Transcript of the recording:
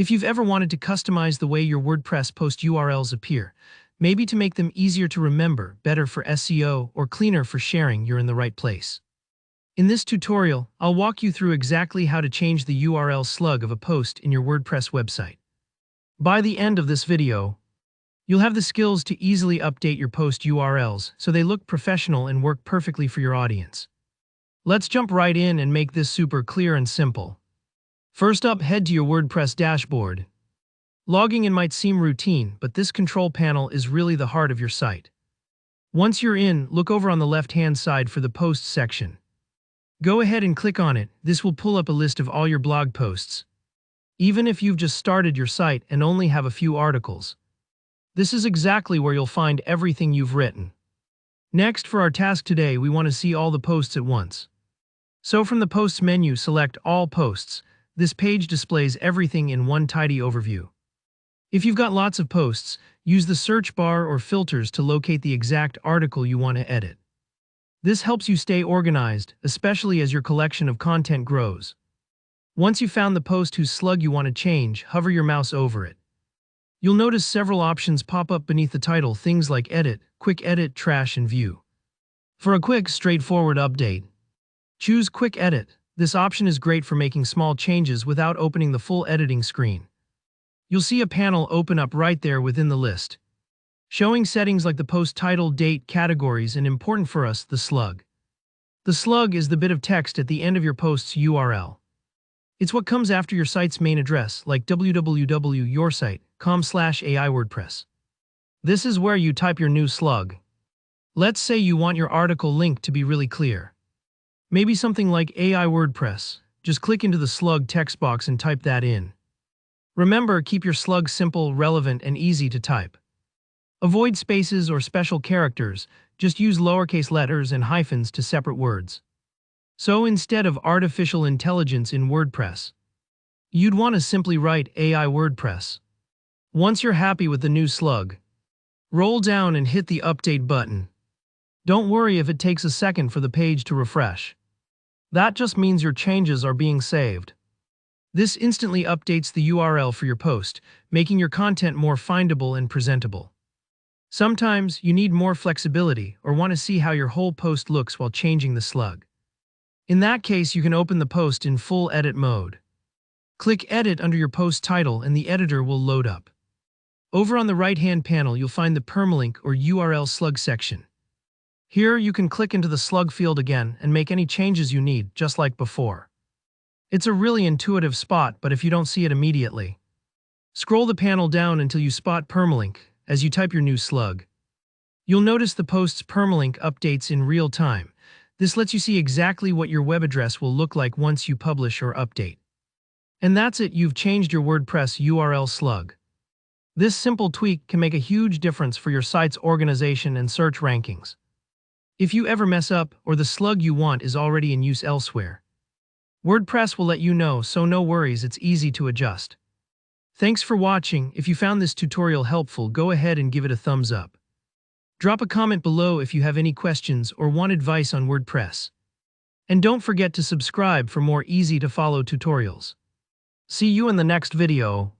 If you've ever wanted to customize the way your WordPress post URLs appear, maybe to make them easier to remember, better for SEO, or cleaner for sharing, you're in the right place. In this tutorial, I'll walk you through exactly how to change the URL slug of a post in your WordPress website. By the end of this video, you'll have the skills to easily update your post URLs so they look professional and work perfectly for your audience. Let's jump right in and make this super clear and simple. First up, head to your WordPress dashboard. Logging in might seem routine, but this control panel is really the heart of your site. Once you're in, look over on the left-hand side for the Posts section. Go ahead and click on it. This will pull up a list of all your blog posts. Even if you've just started your site and only have a few articles, this is exactly where you'll find everything you've written. Next, for our task today, we want to see all the posts at once. So from the Posts menu, select All Posts. This page displays everything in one tidy overview. If you've got lots of posts, use the search bar or filters to locate the exact article you want to edit. This helps you stay organized, especially as your collection of content grows. Once you've found the post whose slug you want to change, hover your mouse over it. You'll notice several options pop up beneath the title, things like Edit, Quick Edit, Trash, and View. For a quick, straightforward update, choose Quick Edit. This option is great for making small changes without opening the full editing screen. You'll see a panel open up right there within the list, showing settings like the post title, date, categories, and important for us, the slug. The slug is the bit of text at the end of your post's URL. It's what comes after your site's main address, like www.yoursite.com/AI-WordPress. This is where you type your new slug. Let's say you want your article link to be really clear. Maybe something like AI WordPress. Just click into the slug text box and type that in. Remember, keep your slug simple, relevant, and easy to type. Avoid spaces or special characters, just use lowercase letters and hyphens to separate words. So instead of artificial intelligence in WordPress, you'd want to simply write AI WordPress. Once you're happy with the new slug, roll down and hit the update button. Don't worry if it takes a second for the page to refresh. That just means your changes are being saved. This instantly updates the URL for your post, making your content more findable and presentable. Sometimes you need more flexibility or want to see how your whole post looks while changing the slug. In that case, you can open the post in full edit mode. Click Edit under your post title and the editor will load up. Over on the right-hand panel, you'll find the permalink or URL Slug section. Here you can click into the slug field again and make any changes you need, just like before. It's a really intuitive spot, but if you don't see it immediately, scroll the panel down until you spot permalink as you type your new slug. You'll notice the post's permalink updates in real time. This lets you see exactly what your web address will look like once you publish or update. And that's it, you've changed your WordPress URL slug. This simple tweak can make a huge difference for your site's organization and search rankings. If you ever mess up or the slug you want is already in use elsewhere, WordPress will let you know, so no worries, it's easy to adjust. Thanks for watching. If you found this tutorial helpful, go ahead and give it a thumbs up. Drop a comment below if you have any questions or want advice on WordPress. And don't forget to subscribe for more easy-to-follow tutorials. See you in the next video.